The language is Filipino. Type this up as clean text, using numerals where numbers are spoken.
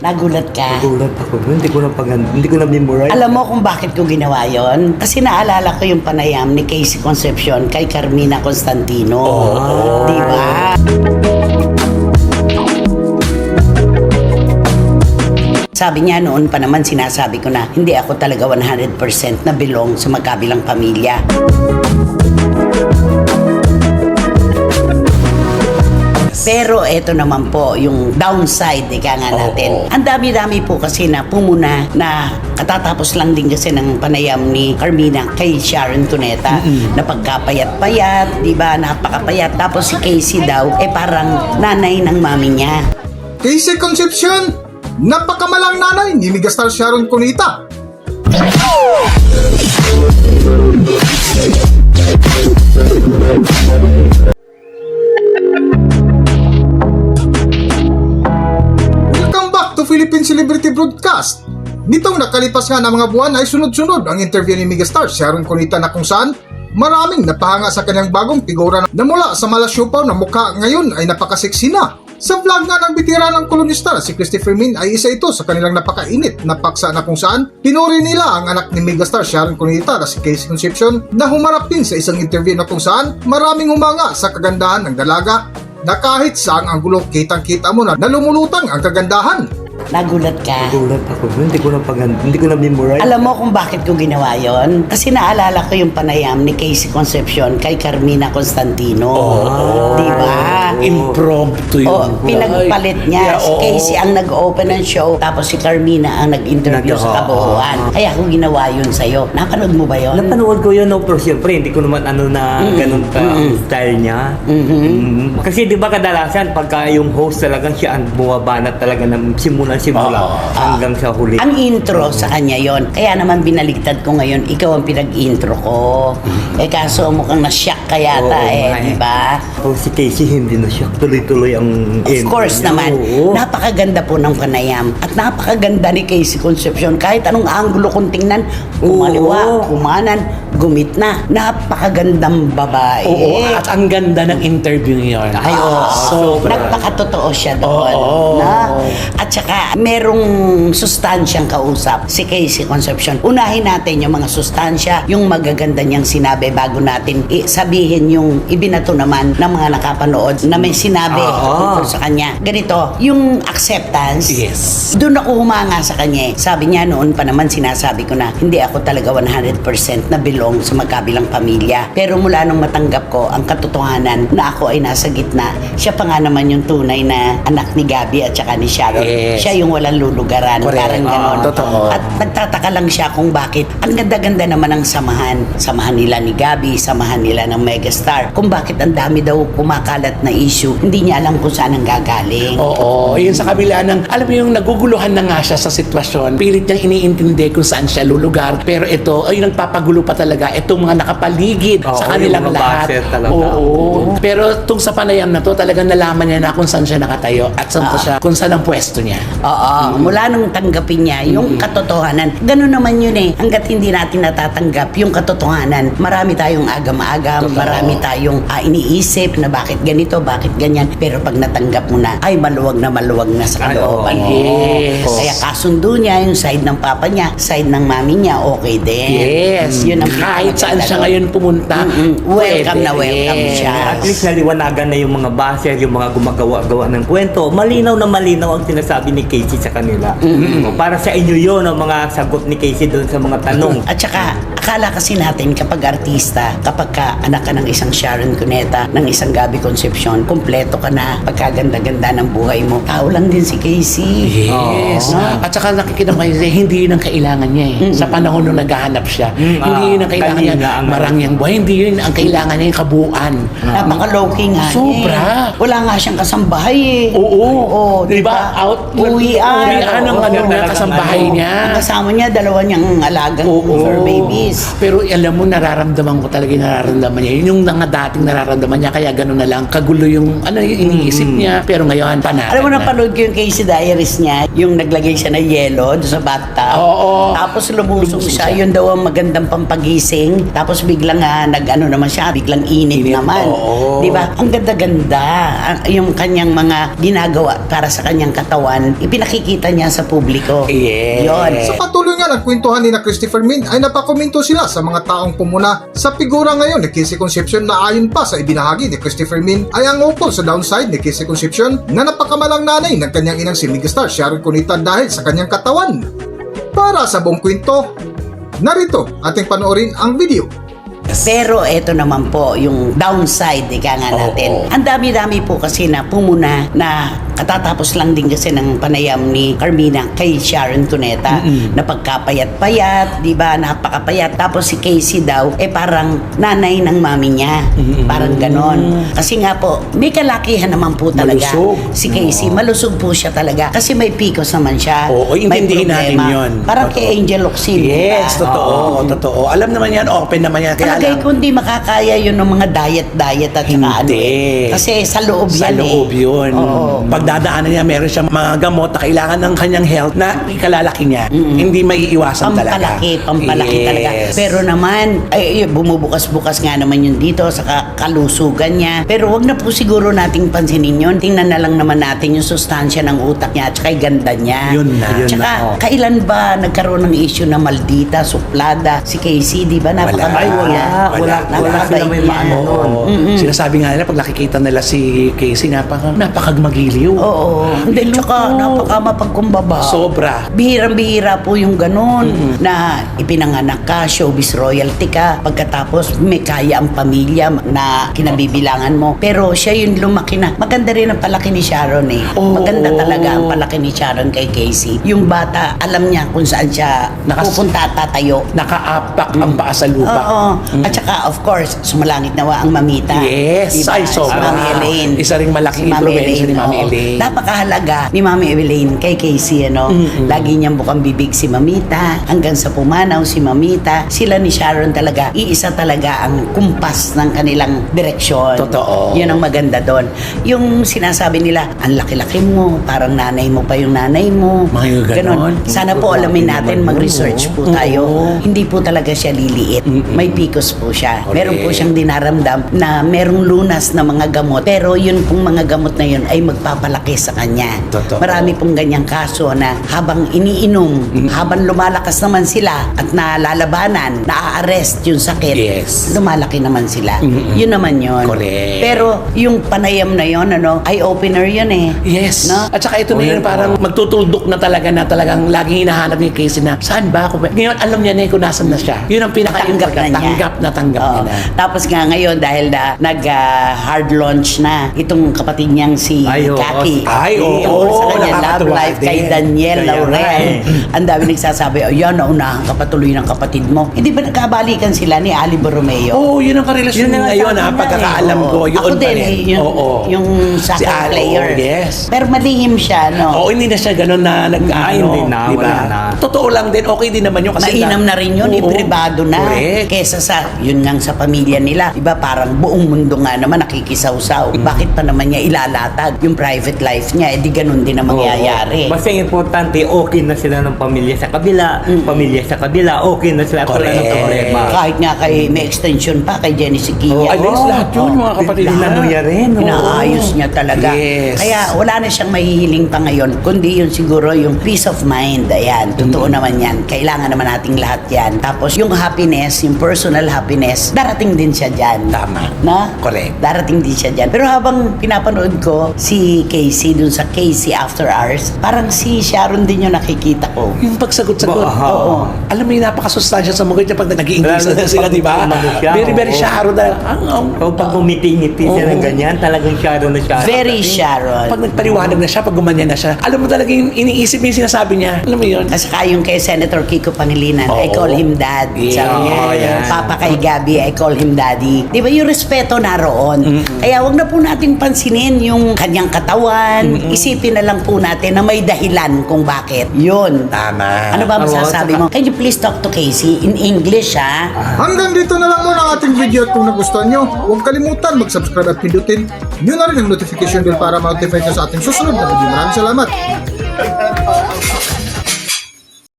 Nagulat ka? Nagulat ako. Hindi ko na-memorize. Alam mo kung bakit ko ginawa yon? Kasi naalala ko yung panayam ni Casey Concepcion kay Carmina Constantino. Di ba? Sabi niya noon pa naman, sinasabi ko na hindi ako talaga 100% na belong sa magkabilang pamilya. Pero eto naman po, yung downside, ika nga natin. Ang dami-dami po kasi na pumuna na katatapos lang din kasi ng panayam ni Carmina kay Sharon Cuneta na pagkapayat-payat, di ba? Napakapayat. Tapos si Casey daw, parang nanay ng mami niya. Casey Concepcion, napakamalang nanay ni Megastar Sharon Cuneta. Welcome back to Philippine Celebrity Broadcast. Nitong nakalipas nga ng mga buwan ay sunod-sunod ang interview ni Megastar Sharon Cuneta na kung saan maraming napahanga sa kanyang bagong figura na mula sa malasyupaw na mukha ngayon ay napakaseksi na. Sa vlog nga ng bitira ng kolonista na si Christopher Min ay isa ito sa kanilang napakainit na paksa na kung saan pinuri nila ang anak ni Megastar Sharon Cuneta na si Casey Concepcion na humarap din sa isang interview na kung saan maraming humanga sa kagandahan ng dalaga na kahit saang anggulo kitang-kita mo na lumulutang ang kagandahan. Nagulat ka? Nagulat ako. Hindi ko na-memorize. Alam mo kung bakit ko ginawa yon? Kasi naalala ko yung panayam ni Casey Concepcion kay Carmina Constantino. Di ba? Impromptu yun. Pinagpalit niya. Si Casey ang nag-open ng show, tapos si Carmina ang nag-interview sa kabuuan. Kaya ako ginawa yun sa'yo. Napanood mo ba yun? Napanood ko yun, no, pero siyempre, hindi ko naman ganun ka ang style niya. Kasi di ba kadalasan, pagka yung host talagang siya ang bumabanat talaga ng simula hanggang sa huli. Ang intro sa kanya yon. Kaya naman binaligtad ko ngayon, ikaw ang pinag-intro ko. Kaso mukhang na-shock ka yata di ba? Si Casey hindi na siya. Tuloy-tuloy ang Of course naman. Napakaganda po ng panayam. At napakaganda ni Casey Concepcion. Kahit anong angulo kung tingnan, kumaliwa, kumanan, gumit na. Napakagandang babae. At ang ganda ng interview niya. Ay, nagpakatotoo siya doon. At saka, merong sustansyang kausap si Casey Concepcion. Unahin natin yung mga sustansya, yung magaganda niyang sinabi bago natin sabihin yung ibinato naman ng mga nakapanood na may sinabi tungkol sa kanya. Ganito, yung acceptance, doon ako humanga sa kanya. Sabi niya noon pa naman, sinasabi ko na hindi ako talaga 100% na belong sa magkabilang pamilya. Pero mula nung matanggap ko ang katotohanan na ako ay nasa gitna, siya pa nga naman yung tunay na anak ni Gabby at saka ni Sharon. Siya yung walang lulugaran. Correct. Parang ganon. At nagtataka lang siya kung bakit ang ganda-ganda naman ng samahan. Samahan nila ni Gabby, samahan nila ng Megastar. Kung bakit ang dami daw kumakalat na issue, hindi niya alam kung saan ang gagaling. Yun sa kabila ng, alam mo yung naguguluhan na nga siya sa sitwasyon. Pilit niyang iniintindi kung saan siya lulugar. Pero ito, ay nagpapagulo pa talaga. Itong mga nakapaligid sa kanilang lahat. Pero itong sa panayam na to, talagang nalaman niya na kung saan siya nakatayo at saan siya, kung saan ang pwesto niya. Mula nung tanggapin niya yung katotohanan. Ganun naman yun hanggat hindi natin natatanggap yung katotohanan, marami tayong agam-agam, marami tayong iniisip na bakit ganito, bakit ganyan. Pero pag natanggap mo na, ay maluwag na sa kalooban mo. Kaya kasundo niya yung side ng papa niya, side ng mami niya, okay din. Yun ang kahit saan siya ngayon pumunta, welcome na welcome siya. At least naliwanagan na yung mga baser, yung mga gumagawa-gawa ng kwento. Malinaw na malinaw ang sinasabi ni Casey sa kanila. Para sa inyo yun ang mga sagot ni Casey doon sa mga tanong. At saka, akala kasi natin kapag artista, kapag ka anak ka ng isang Sharon Cuneta, ng isang Gabby Concepcion, kompleto ka na, pagkaganda-ganda ng buhay mo. Tao lang din si Casey. At saka nakikita mo kasi hindi yun ang kailangan niya Sa panahon nung naghahanap siya. Hindi yun ang kailangan niya. Marangyang buhay. Hindi yun ang kailangan niya, yung kabuuan. Napaka-low-key nga Sobra. Wala nga siyang kasambahay Diba? Uwian ng kasambahay niya. Ang kasama niya, dalawa niyang alagang fur babies. Pero alam mo, nararamdaman ko talaga yung nararamdaman niya. Yun yung dating nararamdaman niya. Kaya gano'n na lang, kagulo yung iniisip niya. Pero ngayon, panatag Alam mo, na. napanood ko yung Casey Diaries niya, yung naglagay siya ng yelo doon sa bathtub. Oo. Tapos lumusong Lumusong siya, siya. yun daw ang magandang pampagising. Tapos biglang naman siya, biglang init naman. Oo. Di ba? Ang ganda-ganda. Yung kanyang mga ginagawa para sa kanyang katawan, ipinakikita niya sa publiko. Yes. Yun. Sa patuloy nga ng kwentuhan ni na Christopher Min ay napakomento sila sa mga taong pumuna sa figura ngayon ni Casey Concepcion na ayon pa sa ibinahagi ni Christopher Min ay ang ukol sa downside ni Casey Concepcion na napakamalang nanay ng kanyang inang si megastar Sharon Cunita dahil sa kanyang katawan. Para sa buong kwento, narito ating panoorin ang video. Pero eto naman po, yung downside, ika nga natin. Oo. Ang dami-dami po kasi na pumuna na katatapos lang din kasi ng panayam ni Carmina kay Sharon Cuneta na pagkapayat-payat, di ba, napakapayat. Tapos si Casey daw, parang nanay ng mami niya. Parang ganon. Kasi nga po, may kalakihan naman po talaga. Malusog. Si Casey, malusog po siya talaga. Kasi may PCOS naman siya. Oo, may intindihin natin problema. yun. Parang kay Angel Locsin. Yes, di ba? totoo, totoo. Alam naman yan, open naman yan. Kaya Palagay lang, ko hindi makakaya yun ng mga diet at saka ano. Hindi. Kasi sa loob sa yan loob yun. Oo. Pagdadaanan niya, meron siyang mga gamot na kailangan ng kanyang health na ikalalaki niya. Hindi maiiwasan talaga. Pampalaki Yes. talaga. Pero naman, bumubukas-bukas nga naman yun dito sa kalusugan niya. Pero wag na po siguro nating pansinin yun. Tingnan na lang naman natin yung sustansya ng utak niya at saka yung ganda niya. Yun na. Tsaka, kailan ba nagkaroon ng issue na maldita, suplada, si Casey, di ba? Ay, wala sila may maano nun. Sinasabi nga nila, pag nakikita nila si Casey, napakagmagiliw. Oo. Hindi, tsaka napaka-mapagkumbaba. Sobra. Bihirang-bihira po yung ganun na ipinanganak ka, showbiz royalty ka, pagkatapos may kaya ang pamilya na kinabibilangan mo. Pero siya yung lumaki na. Maganda rin ang palaki ni Sharon eh. Oo. Maganda talaga ang palaki ni Sharon kay Casey. Yung bata, alam niya kung saan siya pupunta at tatayo. Nakaapak ang paa sa lupa. Oo. At saka, of course, sumalangit nawa ang mamita. Yes. Diba? Ay, sobra. Si Mami Elaine. Isa ring malaking Si Mami impluwensya ni Elaine, Mami oo. Elaine. Napakahalaga ni Mami Elaine kay Casey, ano? Lagi niyang bukang bibig si Mamita, hanggang sa pumanaw si Mamita. Sila ni Sharon talaga, iisa talaga ang kumpas ng kanilang direksyon. Totoo. Yun ang maganda doon. Yung sinasabi nila, ang laki-laki mo, parang nanay mo pa yung nanay mo. Mga ganon. Sana po alamin natin, mag-research po tayo. Oo. Hindi po talaga siya liliit. May PCOS po siya. Correct. Meron po siyang dinaramdam na merong lunas na mga gamot. Pero yun pong mga gamot na yun ay magpapalaki sa kanya. Totoo. Marami pong ganyang kaso na habang iniinom, habang lumalakas naman sila at nalalabanan, naa-arrest yung sakit, Yes. lumalaki naman sila. Yun naman yun. Correct. Pero yung panayam na yun, eye-opener yun eh. Yes. No? At saka ito na yun, parang magtutuldok na talagang laging hinahanap ni Casey na, saan ba ako? Ngayon, alam niya na kung nasan na siya. Yun ang Tanggap na niya. Tanggap Oo. niya na. Tapos nga ngayon, dahil nag-hard launch na itong kapatid niyang si Ay, oo. Kaki. Ay, oo. Tungkol sa kanya love Nakakatuwa life kay din. Daniel Kaya Laurel. nga Ang dami nagsasabi, yan, naunahan ka patuloy ng kapatid mo. Hindi ba nagkabalikan sila ni Ali Borromeo? Oo, yun ang karelasyon Yun na nga ngayon, sabi niya pagkakaalam Oo. ko, yun Ako pa din, rin. yung, Oo. yung soccer Si Ali, player. oo, yes. Pero malihim siya, no? Oo, hindi na siya ganun na hindi na, di ba? wala na. Totoo lang din, okay din naman yun. Kasi Mainam na rin yun, Oo. pribado na. Correct. Kesa sa, yun nga sa pamilya nila. Diba parang buong mundo nga naman nakikisawsaw. Bakit pa naman niya ilalatag yung private life niya? Eh di ganun din ang mangyayari. Basta yung importante, okay na sila ng pamilya sa kabila, pamilya sa kabila, okay na sila. Wala nang problema. Kahit nga kay may extension pa kay Jenny Siquilla. Ay, lahat yun, mga kapatid niya. Ano niya rin. Inaayos niya talaga. Yes. Kaya wala na siyang mahihiling pa ngayon, kundi yun siguro yung peace of mind. Ayan, totoo naman yan. Kailangan naman nating lahat yan. Tapos yung happiness, yung personal happiness, darating din siya dyan. Tama. Na? Correct. Darating din siya dyan. Pero habang pinapanood ko si Casey dun sa Casey After Hours, parang si Sharon din yung nakikita ko. Yung pagsagot-sagot. Oo. Alam mo yung napakasustansya sa mukha niya pag nag-i-English Lalo na na sila, pag di ba? umano siya, Very, very oo. Sharon na. O pag ngumiti-ngiti siya Oo. ng ganyan, talagang Sharon na Very Sharon. Pag nagpaliwanag na siya, pag gumanyan na siya, alam mo talaga yung iniisip niya yung sinasabi niya. Alam mo yun? At saka yung kay Senator Kiko Pangilinan, I call him Dad. Yeah. Sabi niya, yan. Papa kay Gabi, I call him Daddy. Di ba yung respeto naroon? Kaya wag na po nating pansinin yung kanyang katawan. Isipin na lang po natin na may dahilan kung bakit. Yun. Tama. Ano ba masasabi mo? Can you please talk to Casey in English, ha? Hanggang dito na lang muna ang ating video at kung nagustuhan nyo, huwag kalimutan mag-subscribe at pindutin nyo na rin ang notification bell para ma-notify ka sa ating susunod na video. Maraming salamat!